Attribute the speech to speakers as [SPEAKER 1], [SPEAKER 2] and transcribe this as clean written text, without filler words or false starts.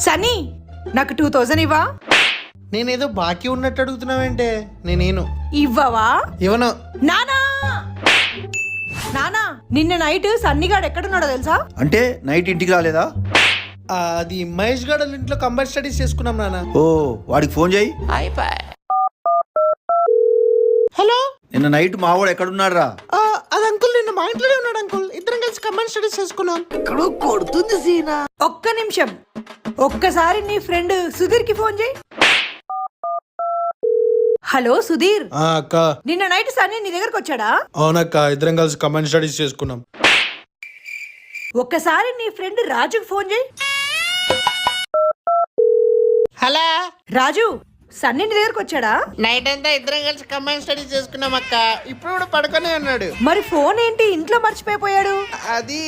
[SPEAKER 1] సన్నీ నాకు 2000 ఇవ్వా.
[SPEAKER 2] నేనేదో బాకీ ఉన్నట్టు అడుగుతున్నావేంటే? నేను
[SPEAKER 1] ఇవ్వవా?
[SPEAKER 2] ఇవ్వను.
[SPEAKER 1] నానా నానా నిన్న నైట్ సన్నిగాడు ఎక్కడున్నాడో తెలుసా?
[SPEAKER 3] అంటే నైట్ ఇంటికి రాలేదా?
[SPEAKER 2] అది మహేష్ గారు ఇంట్లో కంబైన్ స్టడీస్ చేసుకున్నాం నాన్న.
[SPEAKER 3] ఓ వాడికి ఫోన్ చేయి.
[SPEAKER 2] హలో,
[SPEAKER 3] నిన్న నైట్ మావాడు ఎక్కడున్నాడు రా?
[SPEAKER 2] అది అంకుల్ నిన్న మా ఇంట్లోనే ఉన్నాడు అంకుల్. ఇద్దరం కలిసి కంబైన్ స్టడీస్ చేసుకున్నాం.
[SPEAKER 1] ఒక్క నిమిషం, ఒక్కసారి నీ ఫ్రెండ్ సుధీర్ కి ఫోన్ చేయి. హలో సుధీర్,
[SPEAKER 2] అక్క.
[SPEAKER 1] నిన్న నైట్ సన్నీ నీ దగ్గరకు వచ్చాడా?
[SPEAKER 2] అవునక్క, ఇద్దరం కలిసి కంబైన్ స్టడీస్ చేసుకున్నాం.
[SPEAKER 1] ఒక్కసారి నీ ఫ్రెండ్ రాజుకి ఫోన్ చేయి.
[SPEAKER 2] హలో
[SPEAKER 1] రాజు, సన్నీ నీ దగ్గరకు వచ్చాడా?
[SPEAKER 2] నైట్ అంతా ఇద్దరం కలిసి కంబైన్ స్టడీస్ చేసుకున్నాం అక్క. ఇప్పుడు కూడా పడుకొని ఉన్నాడు.
[SPEAKER 1] మరి ఫోన్ ఏంటి ఇంట్లో మర్చిపోయాడు?
[SPEAKER 2] అది